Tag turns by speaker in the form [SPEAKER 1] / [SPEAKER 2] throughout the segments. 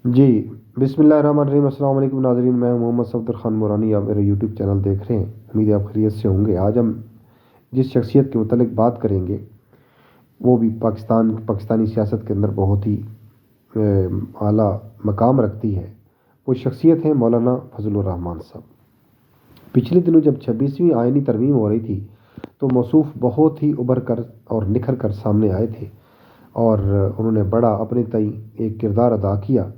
[SPEAKER 1] जी, बिस्मिल्लाहिर्रहमानिर्रहीम। अस्सलाम वालेकुम नाज़रीन, मैं मोहम्मद सफ़दर ख़ान मोरानी, आप मेरे यूट्यूब चैनल देख रहे हैं। उम्मीद है आप खैरियत से होंगे। आज हम जिस शख्सियत के मुतालिक बात करेंगे वो भी पाकिस्तानी सियासत के अंदर बहुत ही आला मकाम रखती है। वो शख्सियत है मौलाना फजलुर रहमान साहब। पिछले दिनों जब 26वीं आइनी तरमीम हो रही थी तो मौसूफ़ बहुत ही उभर कर और निखर कर सामने आए थे और उन्होंने बड़ा अपने तई एक किरदार अदा किया,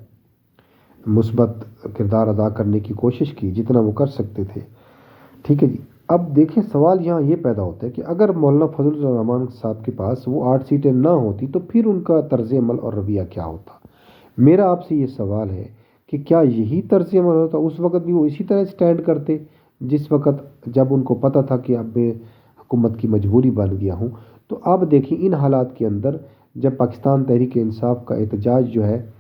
[SPEAKER 1] मुस्बत किरदार अदा करने की कोशिश की जितना वो कर सकते थे। ठीक है जी। अब देखें, सवाल यहाँ ये पैदा होता है कि अगर मौलाना फजल रहमान साहब के पास वो 8 सीटें ना होती तो फिर उनका तर्ज अमल और रवैया क्या होता। मेरा आपसे ये सवाल है कि क्या यही तर्ज अमल होता, उस वक़्त भी वो इसी तरह स्टैंड करते जिस वक़्त जब उनको पता था कि अब मैं हुकूमत की मजबूरी बन गया हूँ। तो अब देखिए, इन हालात के अंदर जब पाकिस्तान तहरीक इंसाफ का एहतजाज जो है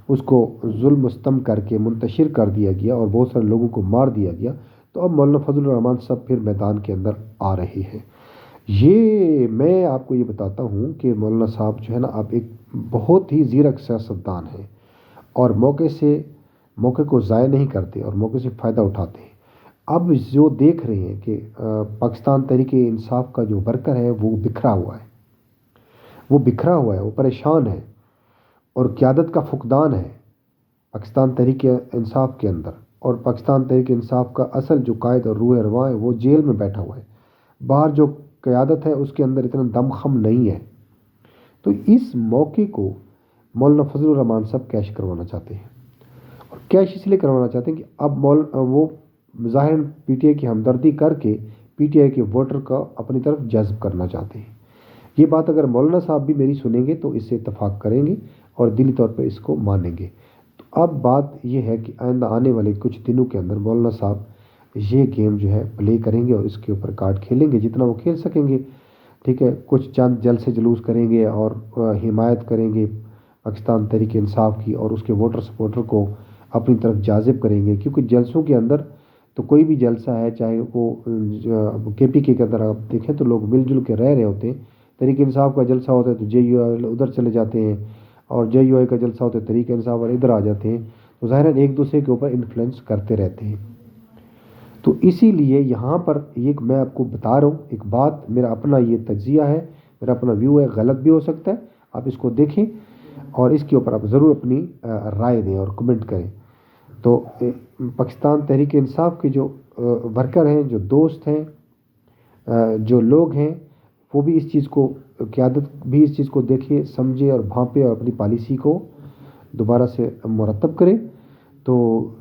[SPEAKER 1] उसको जुल्म मुस्तम करके मुंतशिर कर दिया गया और बहुत सारे लोगों को मार दिया गया, तो अब मौलाना फजल रहमान साहब फिर मैदान के अंदर आ रहे हैं। ये मैं आपको ये बताता हूँ कि मौलाना साहब जो है ना, अब एक बहुत ही ज़ीरक सियासतदान है और मौके को ज़ाय नहीं करते और मौके से फ़ायदा उठाते हैं। अब जो देख रहे हैं कि पाकिस्तान तहरीक इंसाफ का जो वर्कर है वो बिखरा हुआ है, वो परेशान है और क़यादत का फुकदान है पाकिस्तान तहरीक इंसाफ के अंदर। और पाकिस्तान तहरीक इंसाफ का असल जो कायद और रूह रवां है वो जेल में बैठा हुआ है। बाहर जो क़यादत है उसके अंदर इतना दमखम नहीं है। तो इस मौके को मौलाना फजलुर रहमान साहब कैश करवाना चाहते हैं और कैश इसलिए करवाना चाहते हैं कि अब वो ज़ाहिरन पीटीआई की हमदर्दी करके पीटीआई के वोटर का अपनी तरफ जज्ब करना चाहते हैं। ये बात अगर मौलाना साहब भी मेरी सुनेंगे तो इससे इत्तफाक करेंगे और दिली तौर पर इसको मानेंगे। तो अब बात यह है कि आइंदा आने वाले कुछ दिनों के अंदर मौलाना साहब ये गेम जो है प्ले करेंगे और इसके ऊपर कार्ड खेलेंगे जितना वो खेल सकेंगे। ठीक है, कुछ चंद जलसे जुलूस करेंगे और हिमायत करेंगे पाकिस्तान तहरीक इंसाफ की और उसके वोटर सपोर्टर को अपनी तरफ जाजिब करेंगे, क्योंकि जलसों के अंदर तो कोई भी जलसा है, चाहे वो केपीके के अंदर आप देखें तो लोग मिलजुल के रह रहे होते हैं। तहरीक इंसाफ का जलसा होता है तो जेयूआई उधर चले जाते हैं और जेयूआई का जलसा होता है तहरीक इंसाफ वाले इधर आ जाते हैं। तो ज़ाहिर एक दूसरे के ऊपर इन्फ्लुएंस करते रहते हैं। तो इसीलिए यहाँ पर ये मैं आपको बता रहा हूँ एक बात, मेरा अपना ये तज्जिया है, मेरा अपना व्यू है, गलत भी हो सकता है, आप इसको देखें और इसके ऊपर आप ज़रूर अपनी राय दें और कमेंट करें। तो पाकिस्तान तहरीक इंसाफ के जो वर्कर हैं, जो दोस्त हैं, जो लोग हैं, वो भी इस चीज़ को, क़यादत भी इस चीज़ को देखे, समझे और भांपे और अपनी पॉलिसी को दोबारा से मुरतब करे। तो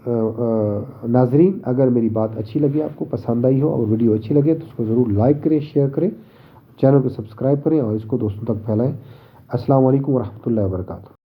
[SPEAKER 1] नाजरीन, अगर मेरी बात अच्छी लगे, आपको पसंद आई हो और वीडियो अच्छी लगे तो उसको ज़रूर लाइक करें, शेयर करें, चैनल को सब्सक्राइब करें और इसको दोस्तों तक फैलाएं। अस्सलाम वालेकुम व रहमतुल्लाहि व बरकातहू।